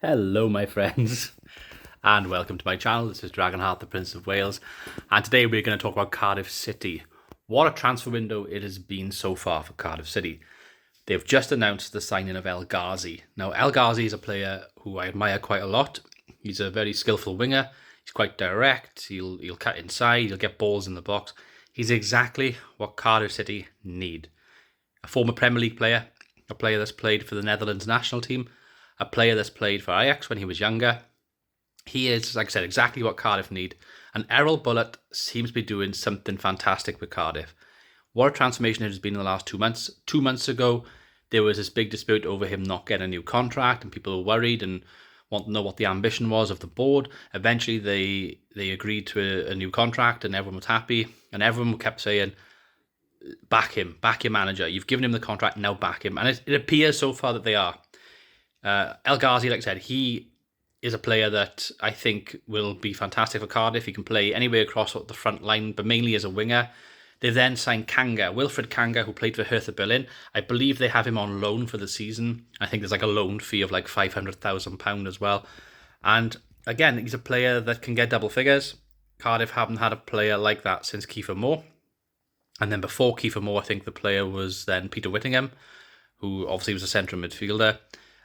Hello, my friends, and welcome to my channel. This is Dragonheart, the Prince of Wales, and today we're going to talk about Cardiff City. What a transfer window it has been so far for Cardiff City. They've just announced the signing of Ghazi. Now, Ghazi is a player who I admire quite a lot. He's a very skillful winger. He's quite direct. He'll cut inside. He'll get balls in the box. He's exactly what Cardiff City need. A former Premier League player, a player that's played for the Netherlands national team, a player that's played for Ajax when he was younger. He is, like I said, exactly what Cardiff need. And Erol Bulut seems to be doing something fantastic with Cardiff. What a transformation it has been in the last 2 months. 2 months ago, there was this big dispute over him not getting a new contract, and people were worried and want to know what the ambition was of the board. Eventually, they agreed to a new contract, and everyone was happy. And everyone kept saying, back him, back your manager. You've given him the contract, now back him. And it appears so far that they are. Ghazi, like I said, he is a player that I think will be fantastic for Cardiff. He can play anywhere across the front line, but mainly as a winger. They've then signed Wilfred Kanga, who played for Hertha Berlin. I believe they have him on loan for the season. I think there's like a loan fee of like £500,000 as well. And again, he's a player that can get double figures. Cardiff haven't had a player like that since Kiefer Moore. And then before Kiefer Moore, I think the player was then Peter Whittingham, who obviously was a central midfielder.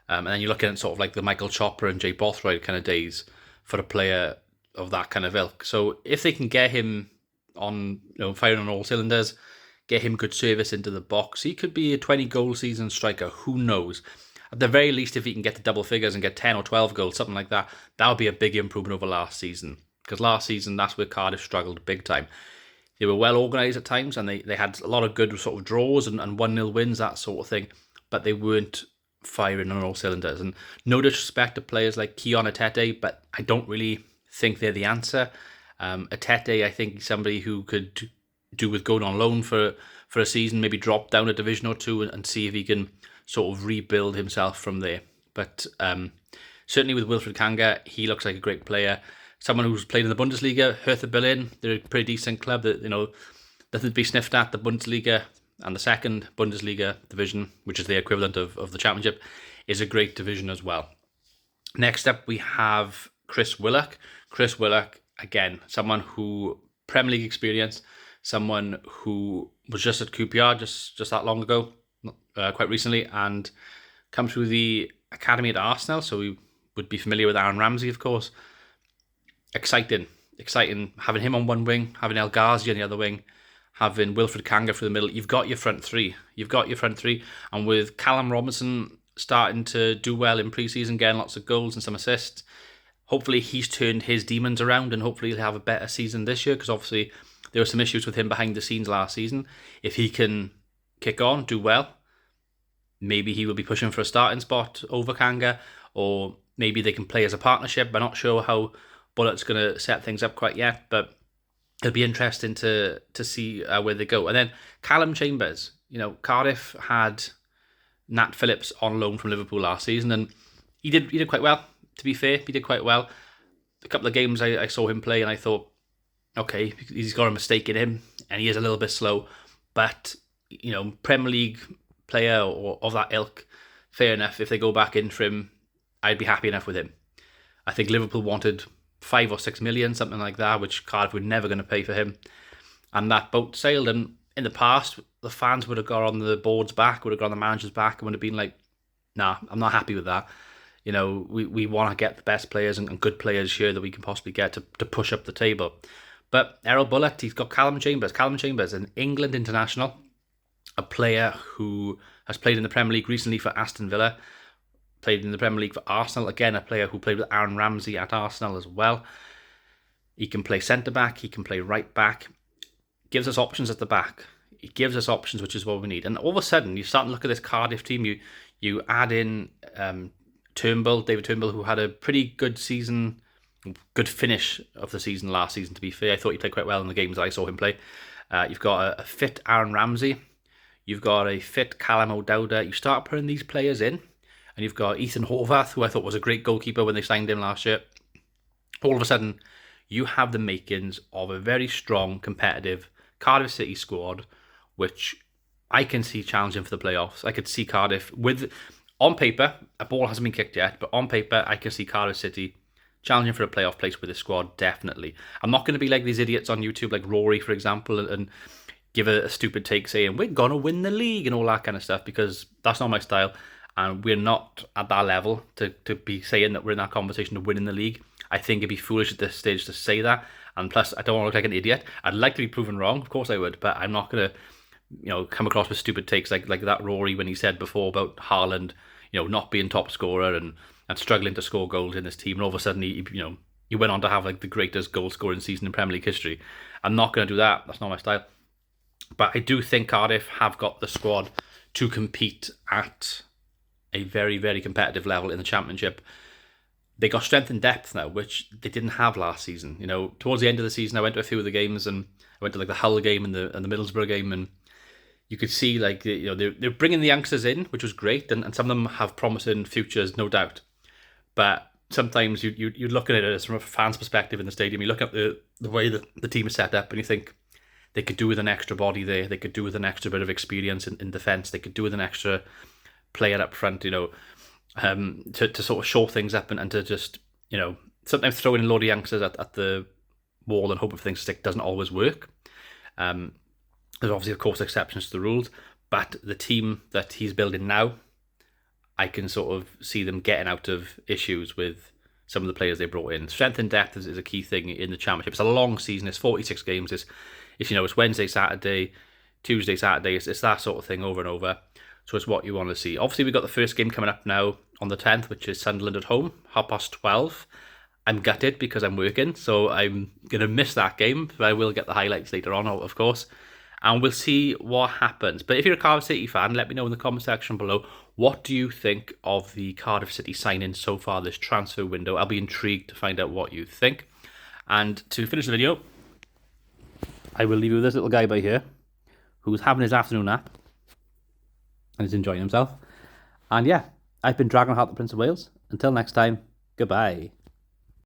And then you're looking at sort of like the Michael Chopra and Jay Bothroyd kind of days for a player of that kind of ilk. So if they can get him on, firing on all cylinders, get him good service into the box, he could be a 20-goal season striker. Who knows? At the very least, if he can get to double figures and get 10 or 12 goals, something like that, that would be a big improvement over last season. Because last season, that's where Cardiff struggled big time. They were well organised at times, and they had a lot of good sort of draws and 1-0 wins, that sort of thing. But they weren't firing on all cylinders. And no disrespect to players like Keon Atete, but I don't really think they're the answer. Atete, I think, is somebody who could do with going on loan for a season, maybe drop down a division or two and see if he can sort of rebuild himself from there. But certainly with Wilfred Kanga, he looks like a great player. Someone who's played in the Bundesliga, Hertha Berlin, they're a pretty decent club that, that would be sniffed at. The Bundesliga and the second Bundesliga division, which is the equivalent of the Championship, is a great division as well. Next up, we have Chris Willock. Chris Willock, again, someone who Premier League experience, someone who was just at QPR just that long ago, quite recently, and come through the academy at Arsenal. So we would be familiar with Aaron Ramsey, of course. Exciting having him on one wing, having Ghazi on the other wing, having Wilfred Kanga through the middle. You've got your front three. And with Callum Robinson starting to do well in pre-season, getting lots of goals and some assists, hopefully he's turned his demons around, and hopefully he'll have a better season this year, because obviously there were some issues with him behind the scenes last season. If he can kick on, do well, maybe he will be pushing for a starting spot over Kanga, or maybe they can play as a partnership. I'm not sure how Bullet's going to set things up quite yet, but it'll be interesting to see where they go. And then Callum Chambers. Cardiff had Nat Phillips on loan from Liverpool last season, and he did quite well. To be fair, he did quite well. A couple of games I saw him play, and I thought, okay, he's got a mistake in him, and he is a little bit slow. But Premier League player or of that ilk, fair enough. If they go back in for him, I'd be happy enough with him. I think Liverpool wanted 5 or 6 million, something like that, which Cardiff were never going to pay for him. And that boat sailed. And in the past, the fans would have got on the board's back, would have got on the manager's back, and would have been like, nah, I'm not happy with that. We want to get the best players and good players here that we can possibly get to push up the table. But Erol Bulut, he's got Callum Chambers. Callum Chambers, an England international, a player who has played in the Premier League recently for Aston Villa, played in the Premier League for Arsenal. Again, a player who played with Aaron Ramsey at Arsenal as well. He can play centre-back. He can play right-back. Gives us options at the back. He gives us options, which is what we need. And all of a sudden, you start to look at this Cardiff team. You add in David Turnbull, who had a pretty good season, good finish of the season last season, to be fair. I thought he played quite well in the games that I saw him play. You've got a fit Aaron Ramsey. You've got a fit Callum O'Dowda. You start putting these players in, and you've got Ethan Horvath, who I thought was a great goalkeeper when they signed him last year. All of a sudden, you have the makings of a very strong, competitive Cardiff City squad, which I can see challenging for the playoffs. I could see Cardiff with On paper, a ball hasn't been kicked yet, but on paper, I can see Cardiff City challenging for a playoff place with this squad, definitely. I'm not going to be like these idiots on YouTube, like Rory, for example, and give a stupid take saying, we're going to win the league and all that kind of stuff, because that's not my style. And we're not at that level to be saying that we're in that conversation of winning the league. I think it'd be foolish at this stage to say that. And plus, I don't want to look like an idiot. I'd like to be proven wrong, of course I would, but I'm not going to come across with stupid takes like that Rory when he said before about Haaland, not being top scorer and struggling to score goals in this team, and all of a sudden he went on to have like the greatest goal scoring season in Premier League history. I'm not going to do that. That's not my style. But I do think Cardiff have got the squad to compete at a very, very competitive level in the Championship. They got strength and depth now, which they didn't have last season. Towards the end of the season, I went to a few of the games, and I went to like the Hull game and the Middlesbrough game, and you could see like they're bringing the youngsters in, which was great, and some of them have promising futures, no doubt. But sometimes you look at it as from a fan's perspective in the stadium. You look at the way that the team is set up, and you think they could do with an extra body there. They could do with an extra bit of experience in defence. They could do with an extra player up front, to sort of shore things up and to just, sometimes throw in a load of youngsters at the wall and hope if things stick doesn't always work. There's obviously, of course, exceptions to the rules, but the team that he's building now, I can sort of see them getting out of issues with some of the players they brought in. Strength and depth is a key thing in the Championship. It's a long season. It's 46 games. It's Wednesday, Saturday, Tuesday, Saturday. It's that sort of thing over and over. So it's what you want to see. Obviously, we've got the first game coming up now on the 10th, which is Sunderland at home, 12:30. I'm gutted because I'm working, so I'm going to miss that game, but I will get the highlights later on, of course. And we'll see what happens. But if you're a Cardiff City fan, let me know in the comment section below. What do you think of the Cardiff City signing so far this transfer window? I'll be intrigued to find out what you think. And to finish the video, I will leave you with this little guy by here, who's having his afternoon nap and is enjoying himself. And yeah, I've been Dragonheart, the Prince of Wales. Until next time, goodbye.